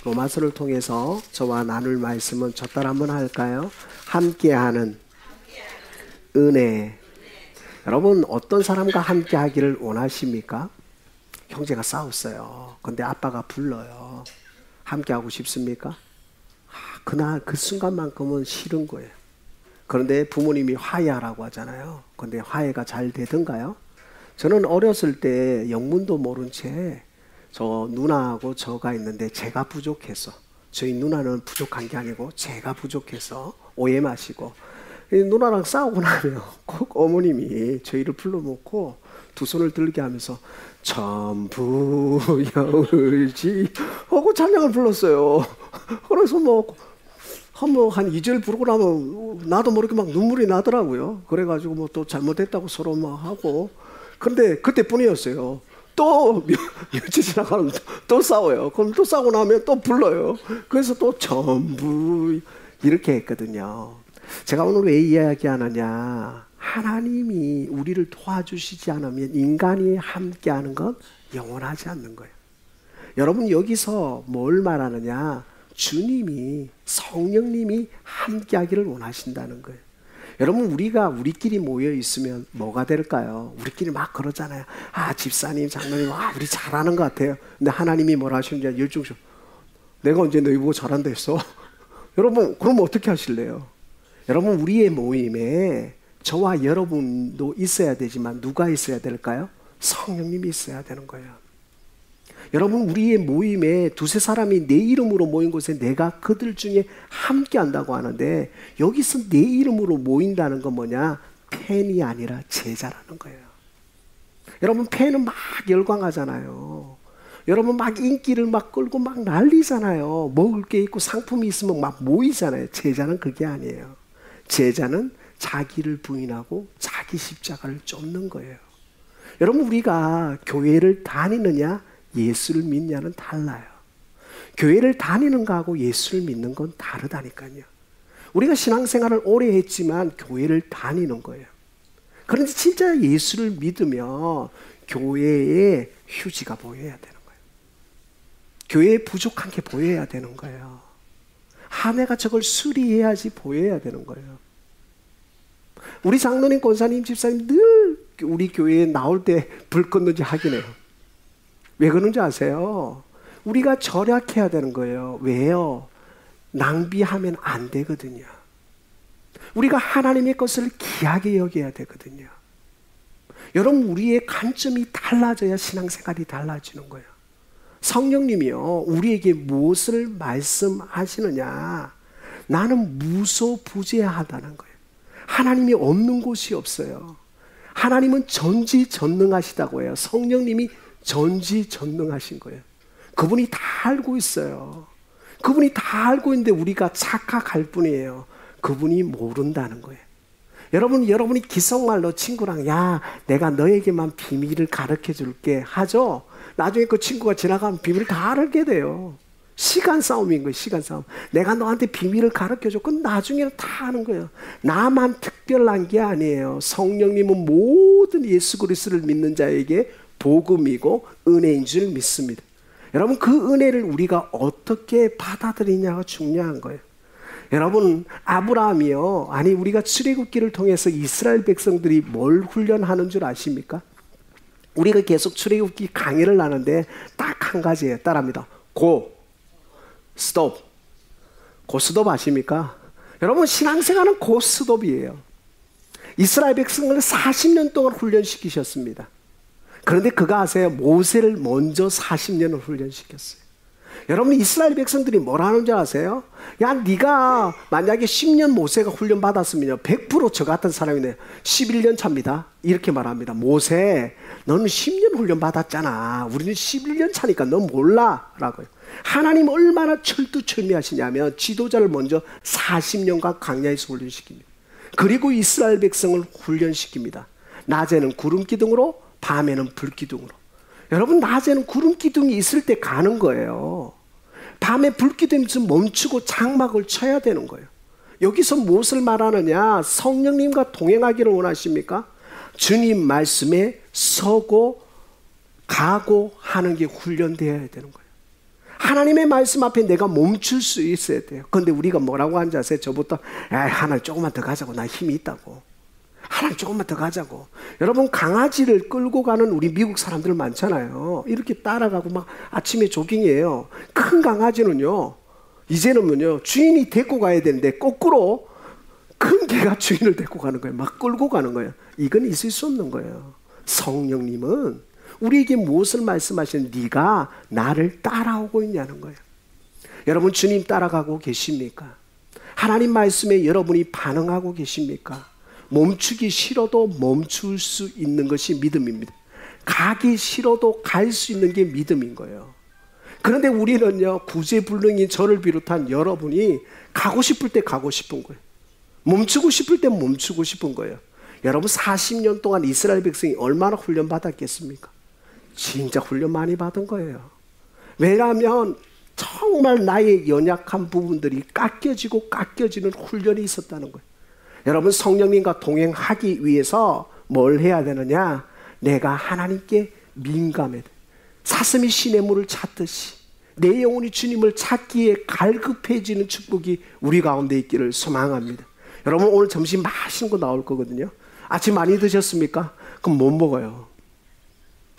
로마서를 통해서 저와 나눌 말씀은 저 따라 한번 할까요? 함께하는 은혜. 여러분, 어떤 사람과 함께 하기를 원하십니까? 형제가 싸웠어요. 근데 아빠가 불러요. 함께 하고 싶습니까? 그날 그 순간만큼은 싫은 거예요. 그런데 부모님이 화해하라고 하잖아요. 근데 화해가 잘 되던가요? 저는 어렸을 때 영문도 모른 채 저 누나하고 저가 있는데 제가 부족해서, 저희 누나는 부족한 게 아니고 제가 부족해서 오해 마시고, 누나랑 싸우고 나면 꼭 어머님이 저희를 불러놓고 두 손을 들게 하면서 전부 여울지 하고 찬양을 불렀어요. 그래서 한 2절 부르고 나면 나도 모르게 막 눈물이 나더라고요. 그래가지고 뭐 또 잘못했다고 서로 막 하고. 근데 그때뿐이었어요. 또 며칠 지나가면 또 싸워요. 그럼 또 싸우고 나면 또 불러요. 그래서 또 전부 이렇게 했거든요. 제가 오늘 왜 이야기하느냐, 하나님이 우리를 도와주시지 않으면 인간이 함께하는 건 영원하지 않는 거예요. 여러분, 여기서 뭘 말하느냐, 주님이, 성령님이 함께하기를 원하신다는 거예요. 여러분, 우리끼리 모여 있으면 뭐가 될까요? 우리끼리 막 그러잖아요. 집사님, 장로님, 우리 잘하는 것 같아요. 근데 하나님이 뭐라 하시는지 열중쇼. 내가 언제 너희 보고 잘한다 했어? 여러분, 그럼 어떻게 하실래요? 여러분, 우리의 모임에 저와 여러분도 있어야 되지만 누가 있어야 될까요? 성령님이 있어야 되는 거예요. 여러분, 우리의 모임에 두세 사람이 내 이름으로 모인 곳에 내가 그들 중에 함께 한다고 하는데, 여기서 내 이름으로 모인다는 건 뭐냐? 팬이 아니라 제자라는 거예요. 여러분, 팬은 막 열광하잖아요. 여러분, 막 인기를 막 끌고 막 난리잖아요. 먹을 게 있고 상품이 있으면 막 모이잖아요. 제자는 그게 아니에요. 제자는 자기를 부인하고 자기 십자가를 쫓는 거예요. 여러분, 우리가 교회를 다니느냐 예수를 믿냐는 달라요. 교회를 다니는 거하고 예수를 믿는 건 다르다니까요. 우리가 신앙생활을 오래 했지만 교회를 다니는 거예요. 그런데 진짜 예수를 믿으면 교회에 휴지가 보여야 되는 거예요. 교회에 부족한 게 보여야 되는 거예요. 내가 저걸 수리해야지 보여야 되는 거예요. 우리 장로님, 권사님, 집사님 늘 우리 교회에 나올 때 불 껐는지 확인해요. 왜 그런지 아세요? 우리가 절약해야 되는 거예요. 왜요? 낭비하면 안 되거든요. 우리가 하나님의 것을 귀하게 여겨야 되거든요. 여러분, 우리의 관점이 달라져야 신앙생활이 달라지는 거예요. 성령님이요, 우리에게 무엇을 말씀하시느냐? 나는 무소부재하다는 거예요. 하나님이 없는 곳이 없어요. 하나님은 전지전능하시다고 해요. 성령님이 전지전능하신 거예요. 그분이 다 알고 있어요. 그분이 다 알고 있는데 우리가 착각할 뿐이에요. 그분이 모른다는 거예요. 여러분이 기성말로 친구랑 내가 너에게만 비밀을 가르쳐 줄게 하죠. 나중에 그 친구가 지나가면 비밀을 다 알게 돼요. 시간 싸움인 거예요. 시간 싸움. 내가 너한테 비밀을 가르쳐줘. 그건 나중에는 다 아는 거예요. 나만 특별한 게 아니에요. 성령님은 모든 예수 그리스도를 믿는 자에게 복음이고 은혜인 줄 믿습니다. 여러분, 그 은혜를 우리가 어떻게 받아들이냐가 중요한 거예요. 여러분, 아브라함이요, 우리가 출애굽기를 통해서 이스라엘 백성들이 뭘 훈련하는 줄 아십니까? 우리가 계속 출애굽기 강의를 하는데 딱 한 가지예요. 따라합니다. 스톱. 스톱 아십니까? 여러분, 신앙생활은 스톱이에요. 이스라엘 백성을 40년 동안 훈련시키셨습니다. 그런데 그거 아세요? 모세를 먼저 40년을 훈련시켰어요. 여러분, 이스라엘 백성들이 뭐라는 줄 아세요? 네가 만약에 10년 모세가 훈련 받았으면 100% 저 같은 사람이네. 11년 차입니다. 이렇게 말합니다. 모세, 너는 10년 훈련 받았잖아. 우리는 11년 차니까 너 몰라. 라고요. 하나님 얼마나 철두철미하시냐면 지도자를 먼저 40년간 광야에서 훈련시킵니다. 그리고 이스라엘 백성을 훈련시킵니다. 낮에는 구름 기둥으로, 밤에는 불 기둥으로. 여러분, 낮에는 구름 기둥이 있을 때 가는 거예요. 밤에 불 기둥이 좀 멈추고 장막을 쳐야 되는 거예요. 여기서 무엇을 말하느냐? 성령님과 동행하기를 원하십니까? 주님 말씀에 서고 가고 하는 게 훈련되어야 되는 거예요. 하나님의 말씀 앞에 내가 멈출 수 있어야 돼요. 그런데 우리가 뭐라고 하는지 아세요? 저부터 하나님 조금만 더 가자고, 나 힘이 있다고. 하나님 조금만 더 가자고. 여러분, 강아지를 끌고 가는 우리 미국 사람들 많잖아요. 이렇게 따라가고 막 아침에 조깅해요. 큰 강아지는요, 이제는요 주인이 데리고 가야 되는데 거꾸로 큰 개가 주인을 데리고 가는 거예요. 막 끌고 가는 거예요. 이건 있을 수 없는 거예요. 성령님은 우리에게 무엇을 말씀하시는, 네가 나를 따라오고 있냐는 거예요. 여러분, 주님 따라가고 계십니까? 하나님 말씀에 여러분이 반응하고 계십니까? 멈추기 싫어도 멈출 수 있는 것이 믿음입니다. 가기 싫어도 갈 수 있는 게 믿음인 거예요. 그런데 우리는요, 구제불능인 저를 비롯한 여러분이 가고 싶을 때 가고 싶은 거예요. 멈추고 싶을 때 멈추고 싶은 거예요. 여러분, 40년 동안 이스라엘 백성이 얼마나 훈련 받았겠습니까? 진짜 훈련 많이 받은 거예요. 왜냐하면 정말 나의 연약한 부분들이 깎여지고 깎여지는 훈련이 있었다는 거예요. 여러분, 성령님과 동행하기 위해서 뭘 해야 되느냐? 내가 하나님께 민감해야 돼. 사슴이 시냇물을 찾듯이 내 영혼이 주님을 찾기에 갈급해지는 축복이 우리 가운데 있기를 소망합니다. 여러분, 오늘 점심 맛있는 거 나올 거거든요. 아침 많이 드셨습니까? 그럼 못 먹어요.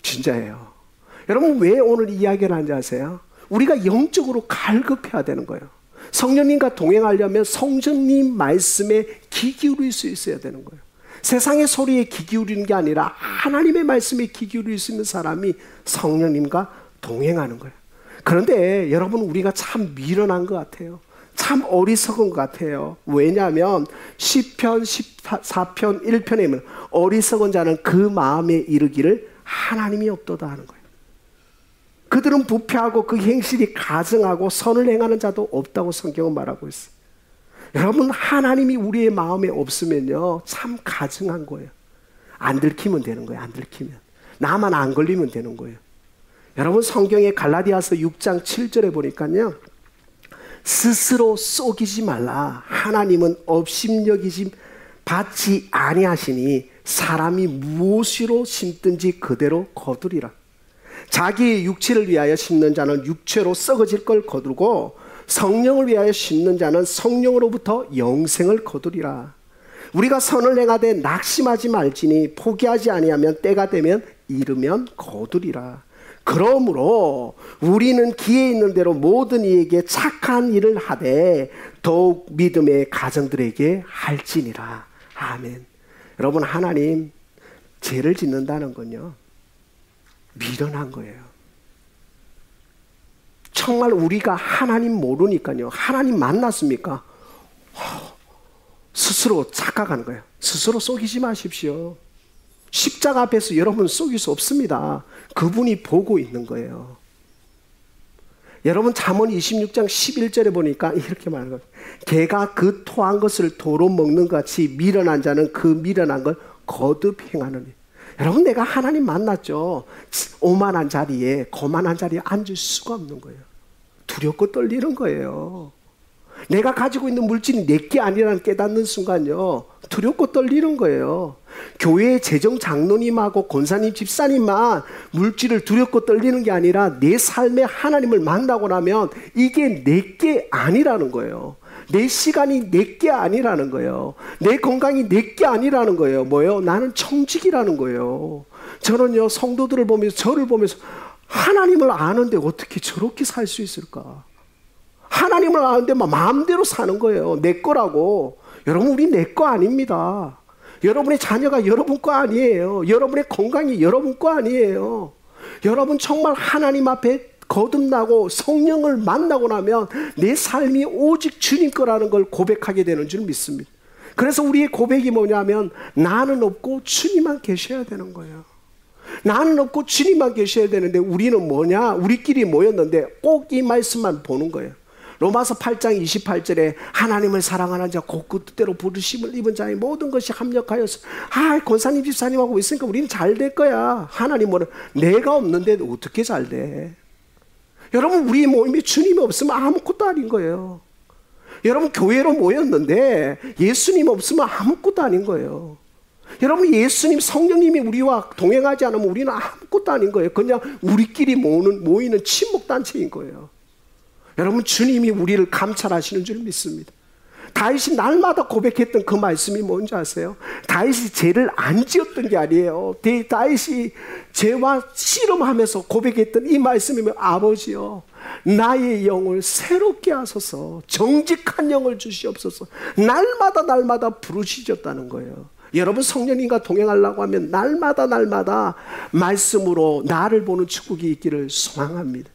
진짜예요. 여러분, 왜 오늘 이야기를 하는지 아세요? 우리가 영적으로 갈급해야 되는 거예요. 성령님과 동행하려면 성령님 말씀에 귀 기울일 수 있어야 되는 거예요. 세상의 소리에 귀 기울이는 게 아니라 하나님의 말씀에 귀 기울일 수 있는 사람이 성령님과 동행하는 거예요. 그런데 여러분, 우리가 참 미련한 것 같아요. 참 어리석은 것 같아요. 왜냐하면 시편 14편 1편에 보면 어리석은 자는 그 마음에 이르기를 하나님이 없도다 하는 거예요. 그들은 부패하고 그 행실이 가증하고 선을 행하는 자도 없다고 성경은 말하고 있어요. 여러분, 하나님이 우리의 마음에 없으면요, 참 가증한 거예요. 안 들키면 되는 거예요. 안 들키면. 나만 안 걸리면 되는 거예요. 여러분, 성경의 갈라디아서 6장 7절에 보니까요, 스스로 속이지 말라. 하나님은 업심여기심 받지 아니하시니 사람이 무엇으로 심든지 그대로 거두리라. 자기의 육체를 위하여 심는 자는 육체로 썩어질 걸 거두고 성령을 위하여 심는 자는 성령으로부터 영생을 거두리라. 우리가 선을 행하되 낙심하지 말지니 포기하지 아니하면 때가 되면 이르면 거두리라. 그러므로 우리는 기회 있는 대로 모든 이에게 착한 일을 하되 더욱 믿음의 가정들에게 할지니라. 아멘. 여러분, 하나님 죄를 짓는다는 건요, 미련한 거예요. 정말 우리가 하나님 모르니까요, 하나님 만났습니까? 스스로 착각하는 거예요. 스스로 속이지 마십시오. 십자가 앞에서 여러분 속일 수 없습니다. 그분이 보고 있는 거예요. 여러분, 잠언 26장 11절에 보니까 이렇게 말하는 거예요. 개가 그 토한 것을 도로 먹는 것 같이 미련한 자는 그 미련한 걸 거듭 행하느니. 여러분, 내가 하나님 만났죠. 오만한 자리에, 거만한 자리에 앉을 수가 없는 거예요. 두렵고 떨리는 거예요. 내가 가지고 있는 물질이 내게 아니라는 깨닫는 순간요, 두렵고 떨리는 거예요. 교회의 재정 장로님하고 권사님, 집사님만 물질을 두렵고 떨리는 게 아니라 내 삶에 하나님을 만나고 나면 이게 내게 아니라는 거예요. 내 시간이 내게 아니라는 거예요. 내 건강이 내게 아니라는 거예요. 뭐예요? 나는 청직이라는 거예요. 저는요, 성도들을 보면서, 저를 보면서 하나님을 아는데 어떻게 저렇게 살 수 있을까? 하나님을 아는데 막 마음대로 사는 거예요. 내 거라고. 여러분, 우리 내 거 아닙니다. 여러분의 자녀가 여러분 거 아니에요. 여러분의 건강이 여러분 거 아니에요. 여러분 정말 하나님 앞에 거듭나고 성령을 만나고 나면 내 삶이 오직 주님 거라는 걸 고백하게 되는 줄 믿습니다. 그래서 우리의 고백이 뭐냐면, 나는 없고 주님만 계셔야 되는 거예요. 나는 없고 주님만 계셔야 되는데 우리는 뭐냐? 우리끼리 모였는데 꼭 이 말씀만 보는 거예요. 로마서 8장 28절에 하나님을 사랑하는 자 곧 그 뜻대로 부르심을 입은 자의 모든 것이 합력하여서, 권사님 집사님하고 있으니까 우리는 잘 될 거야. 하나님은 내가 없는데 어떻게 잘 돼? 여러분, 우리 모임에 주님이 없으면 아무것도 아닌 거예요. 여러분, 교회로 모였는데 예수님 없으면 아무것도 아닌 거예요. 여러분, 예수님, 성령님이 우리와 동행하지 않으면 우리는 아무것도 아닌 거예요. 그냥 우리끼리 모이는 친목단체인 거예요. 여러분, 주님이 우리를 감찰하시는 줄 믿습니다. 다윗이 날마다 고백했던 그 말씀이 뭔지 아세요? 다윗이 죄를 안 지었던 게 아니에요. 다윗이 죄와 씨름하면서 고백했던 이 말씀이면, 아버지여, 나의 영을 새롭게 하소서, 정직한 영을 주시옵소서. 날마다 부르짖었다는 거예요. 여러분, 성령님과 동행하려고 하면 날마다 말씀으로 나를 보는 축복이 있기를 소망합니다.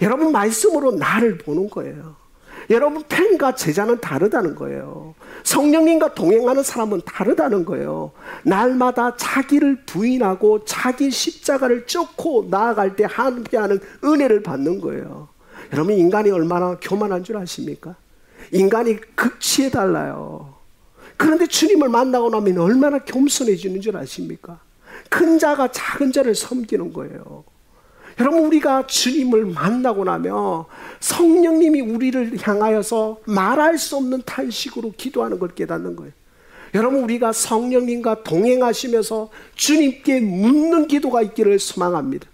여러분, 말씀으로 나를 보는 거예요. 여러분, 팬과 제자는 다르다는 거예요. 성령님과 동행하는 사람은 다르다는 거예요. 날마다 자기를 부인하고 자기 십자가를 쫓고 나아갈 때 함께하는 은혜를 받는 거예요. 여러분, 인간이 얼마나 교만한 줄 아십니까? 인간이 극치에 달라요. 그런데 주님을 만나고 나면 얼마나 겸손해지는 줄 아십니까? 큰 자가 작은 자를 섬기는 거예요. 여러분, 우리가 주님을 만나고 나면 성령님이 우리를 향하여서 말할 수 없는 탄식으로 기도하는 걸 깨닫는 거예요. 여러분, 우리가 성령님과 동행하시면서 주님께 묻는 기도가 있기를 소망합니다.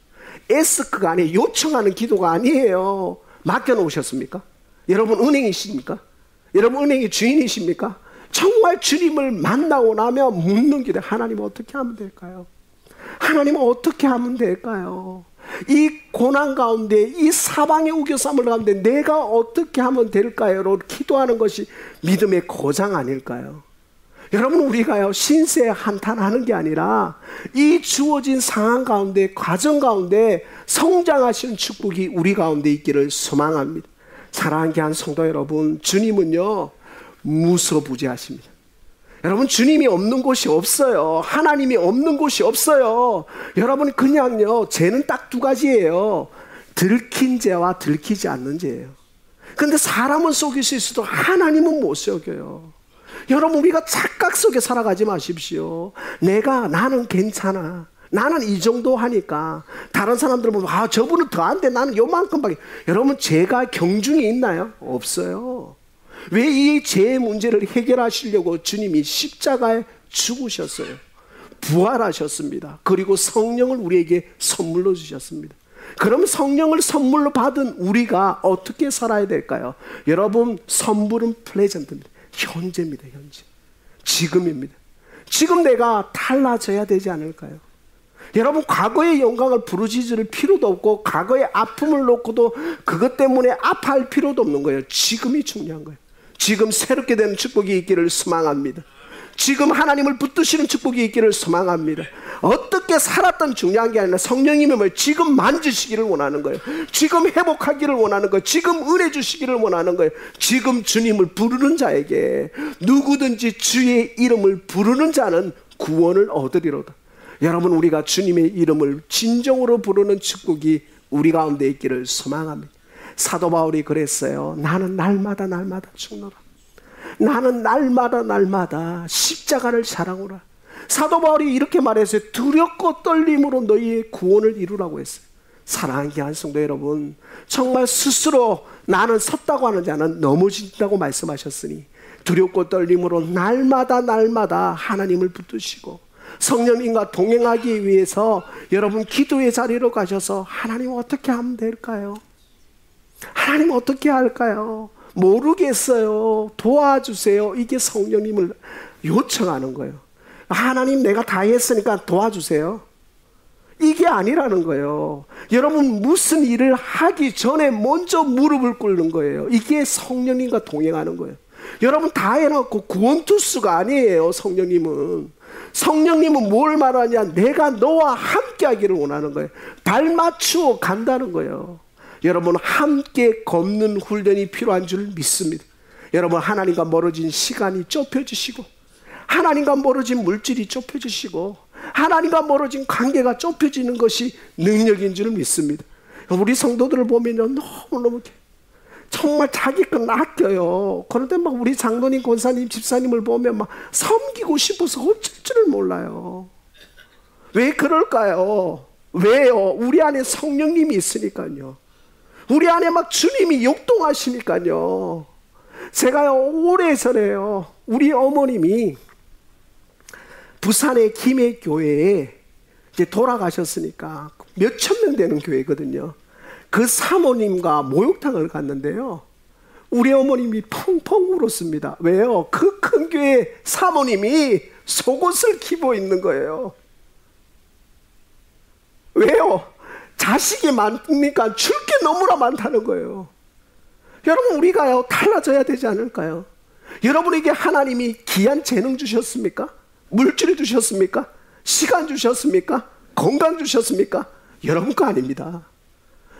에스크가 아니에요. 요청하는 기도가 아니에요. 맡겨놓으셨습니까? 여러분, 은행이십니까? 여러분, 은행의 주인이십니까? 정말 주님을 만나고 나면 묻는 기도. 하나님, 어떻게 하면 될까요? 하나님, 어떻게 하면 될까요? 이 고난 가운데, 이 사방의 우겨쌈을 가운데 내가 어떻게 하면 될까요?로 기도하는 것이 믿음의 고장 아닐까요? 여러분, 우리가요, 신세 한탄하는 게 아니라 이 주어진 상황 가운데, 과정 가운데 성장하시는 축복이 우리 가운데 있기를 소망합니다. 사랑하는 귀한 성도 여러분, 주님은요, 무소부재하십니다. 여러분, 주님이 없는 곳이 없어요. 하나님이 없는 곳이 없어요. 여러분, 그냥요, 죄는 딱 두 가지예요. 들킨 죄와 들키지 않는 죄예요. 그런데 사람은 속일 수 있어도 하나님은 못 속여요. 여러분, 우리가 착각 속에 살아가지 마십시오. 나는 괜찮아, 나는 이 정도 하니까. 다른 사람들 보면, 아, 저분은 더 안 돼, 나는 요만큼밖에. 여러분, 죄가 경중이 있나요? 없어요. 왜 이 죄의 문제를 해결하시려고 주님이 십자가에 죽으셨어요? 부활하셨습니다. 그리고 성령을 우리에게 선물로 주셨습니다. 그럼 성령을 선물로 받은 우리가 어떻게 살아야 될까요? 여러분, 선물은 플레전트입니다. 현재입니다. 현재. 지금입니다. 지금 내가 달라져야 되지 않을까요? 여러분, 과거의 영광을 부르짖을 필요도 없고, 과거의 아픔을 놓고도 그것 때문에 아파할 필요도 없는 거예요. 지금이 중요한 거예요. 지금 새롭게 되는 축복이 있기를 소망합니다. 지금 하나님을 붙드시는 축복이 있기를 소망합니다. 어떻게 살았던 중요한 게 아니라 성령님이 뭐 지금 만지시기를 원하는 거예요. 지금 회복하기를 원하는 거예요. 지금 은혜 주시기를 원하는 거예요. 지금 주님을 부르는 자에게, 누구든지 주의 이름을 부르는 자는 구원을 얻으리로다. 여러분, 우리가 주님의 이름을 진정으로 부르는 축복이 우리 가운데 있기를 소망합니다. 사도 바울이 그랬어요. 나는 날마다 죽노라. 나는 날마다 십자가를 사랑하라. 사도 바울이 이렇게 말했어요. 두렵고 떨림으로 너희의 구원을 이루라고 했어요. 사랑하는 귀한 성도 여러분, 정말 스스로 나는 섰다고 하는 자는 넘어진다고 말씀하셨으니, 두렵고 떨림으로 날마다 하나님을 붙드시고 성령님과 동행하기 위해서 여러분, 기도의 자리로 가셔서 하나님, 어떻게 하면 될까요? 하나님, 어떻게 할까요? 모르겠어요, 도와주세요. 이게 성령님을 요청하는 거예요. 하나님, 내가 다 했으니까 도와주세요. 이게 아니라는 거예요. 여러분, 무슨 일을 하기 전에 먼저 무릎을 꿇는 거예요. 이게 성령님과 동행하는 거예요. 여러분, 다 해놓고 구원투수가 아니에요. 성령님은 뭘 말하냐? 내가 너와 함께 하기를 원하는 거예요. 발 맞추어 간다는 거예요. 여러분, 함께 걷는 훈련이 필요한 줄 믿습니다. 여러분, 하나님과 멀어진 시간이 좁혀지시고, 하나님과 멀어진 물질이 좁혀지시고, 하나님과 멀어진 관계가 좁혀지는 것이 능력인 줄 믿습니다. 우리 성도들을 보면요, 너무너무 정말 자기 건 아껴요. 그런데 막 우리 장로님, 권사님, 집사님을 보면 막 섬기고 싶어서 어쩔 줄을 몰라요. 왜 그럴까요? 왜요? 우리 안에 성령님이 있으니까요. 우리 안에 막 주님이 역동하시니까요. 제가요, 오래전에요, 우리 어머님이 부산의 김해교회에 이제 돌아가셨으니까 몇천 명 되는 교회거든요. 그 사모님과 목욕탕을 갔는데요, 우리 어머님이 펑펑 울었습니다. 왜요? 그 큰 교회 사모님이 속옷을 입고 있는 거예요. 왜요? 자식이 많으니까 줄 게 너무나 많다는 거예요. 여러분, 우리가요 달라져야 되지 않을까요? 여러분에게 하나님이 귀한 재능 주셨습니까? 물질을 주셨습니까? 시간 주셨습니까? 건강 주셨습니까? 여러분 거 아닙니다.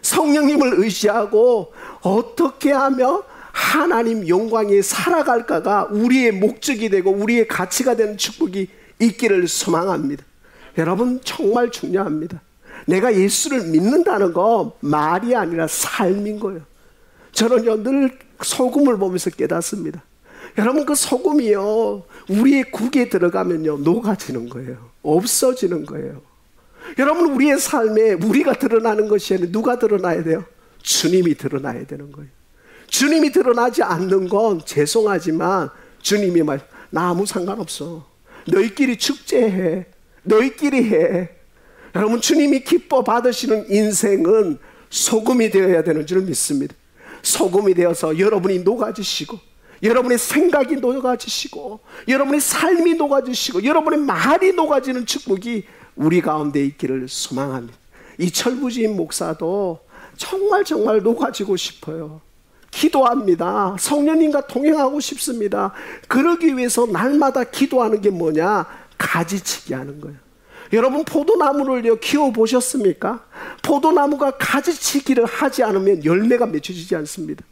성령님을 의지하고 어떻게 하며 하나님 영광에 살아갈까가 우리의 목적이 되고 우리의 가치가 되는 축복이 있기를 소망합니다. 여러분, 정말 중요합니다. 내가 예수를 믿는다는 거 말이 아니라 삶인 거예요. 저는요 늘 소금을 보면서 깨닫습니다. 여러분, 그 소금이요 우리의 국에 들어가면요 녹아지는 거예요. 없어지는 거예요. 여러분, 우리의 삶에 우리가 드러나는 것이 아니라 누가 드러나야 돼요? 주님이 드러나야 되는 거예요. 주님이 드러나지 않는 건 죄송하지만 주님이 말, 나 아무 상관없어. 너희끼리 축제해. 너희끼리 해. 여러분, 주님이 기뻐 받으시는 인생은 소금이 되어야 되는 줄 믿습니다. 소금이 되어서 여러분이 녹아지시고, 여러분의 생각이 녹아지시고, 여러분의 삶이 녹아지시고, 여러분의 말이 녹아지는 축복이 우리 가운데 있기를 소망합니다. 이 철부지인 목사도 정말 녹아지고 싶어요. 기도합니다. 성령님과 동행하고 싶습니다. 그러기 위해서 날마다 기도하는 게 뭐냐? 가지치기 하는 거예요. 여러분, 포도나무를 키워보셨습니까? 포도나무가 가지치기를 하지 않으면 열매가 맺혀지지 않습니다.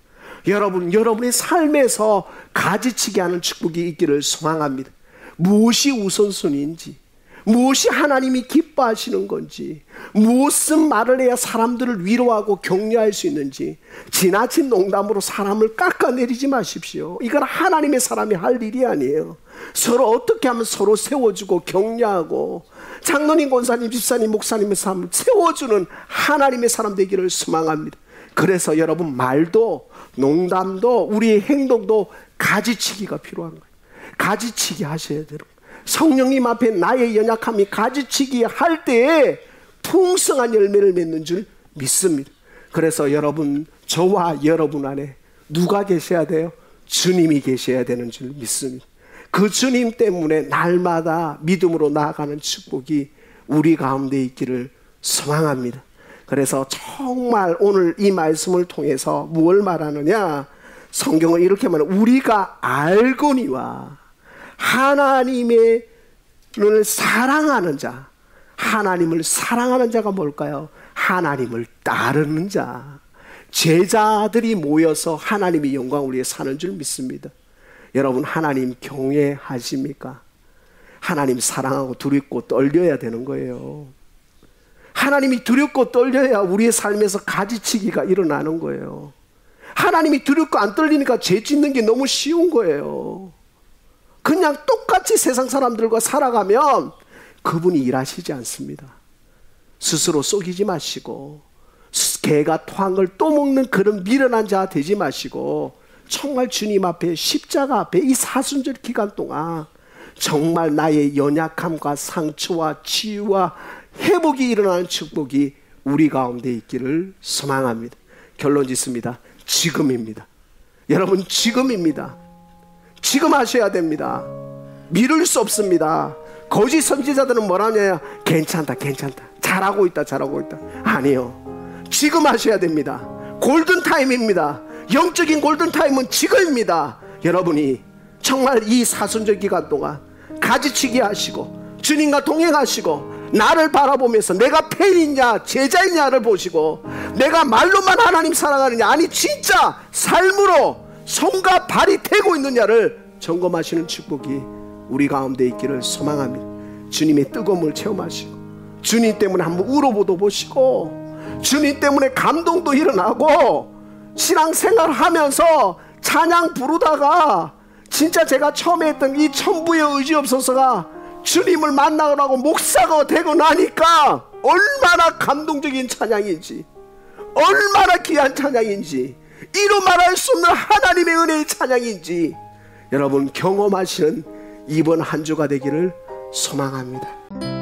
여러분, 여러분의 삶에서 가지치기 하는 축복이 있기를 소망합니다. 무엇이 우선순위인지, 무엇이 하나님이 기뻐하시는 건지, 무슨 말을 해야 사람들을 위로하고 격려할 수 있는지, 지나친 농담으로 사람을 깎아내리지 마십시오. 이건 하나님의 사람이 할 일이 아니에요. 서로 어떻게 하면 서로 세워주고 격려하고, 장로님, 권사님, 집사님, 목사님의 삶을 세워주는 하나님의 사람 되기를 소망합니다. 그래서 여러분, 말도 농담도 우리의 행동도 가지치기가 필요한 거예요. 가지치기 하셔야 돼요. 성령님 앞에 나의 연약함이 가지치기 할 때에 풍성한 열매를 맺는 줄 믿습니다. 그래서 여러분, 저와 여러분 안에 누가 계셔야 돼요? 주님이 계셔야 되는 줄 믿습니다. 그 주님 때문에 날마다 믿음으로 나아가는 축복이 우리 가운데 있기를 소망합니다. 그래서 정말 오늘 이 말씀을 통해서 무엇을 말하느냐? 성경은 이렇게 말해요. 우리가 알거니와 하나님을 사랑하는 자. 하나님을 사랑하는 자가 뭘까요? 하나님을 따르는 자. 제자들이 모여서 하나님의 영광을 위해 사는 줄 믿습니다. 여러분, 하나님 경외하십니까? 하나님 사랑하고 두렵고 떨려야 되는 거예요. 하나님이 두렵고 떨려야 우리의 삶에서 가지치기가 일어나는 거예요. 하나님이 두렵고 안 떨리니까 죄 짓는 게 너무 쉬운 거예요. 그냥 똑같이 세상 사람들과 살아가면 그분이 일하시지 않습니다. 스스로 속이지 마시고, 개가 토한 걸 또 먹는 그런 미련한 자 되지 마시고, 정말 주님 앞에, 십자가 앞에 이 사순절 기간 동안 정말 나의 연약함과 상처와 치유와 회복이 일어나는 축복이 우리 가운데 있기를 소망합니다. 결론 짓습니다. 지금입니다. 여러분, 지금입니다. 지금 하셔야 됩니다. 미룰 수 없습니다. 거짓 선지자들은 뭐라냐? 괜찮다, 잘하고 있다. 아니요, 지금 하셔야 됩니다. 골든타임입니다. 영적인 골든타임은 지금입니다. 여러분이 정말 이 사순절 기간 동안 가지치기 하시고, 주님과 동행하시고, 나를 바라보면서 내가 팬이냐 제자이냐를 보시고, 내가 말로만 하나님 사랑하느냐, 아니 진짜 삶으로 손과 발이 되고 있느냐를 점검하시는 축복이 우리 가운데 있기를 소망합니다. 주님의 뜨거움을 체험하시고, 주님 때문에 한번 울어보도 보시고, 주님 때문에 감동도 일어나고, 신앙생활 하면서 찬양 부르다가 진짜 제가 처음에 했던 이 천부의 의지 없어서가 주님을 만나고 목사가 되고 나니까 얼마나 감동적인 찬양인지, 얼마나 귀한 찬양인지, 이루 말할 수 없는 하나님의 은혜의 찬양인지 여러분 경험하시는 이번 한 주가 되기를 소망합니다.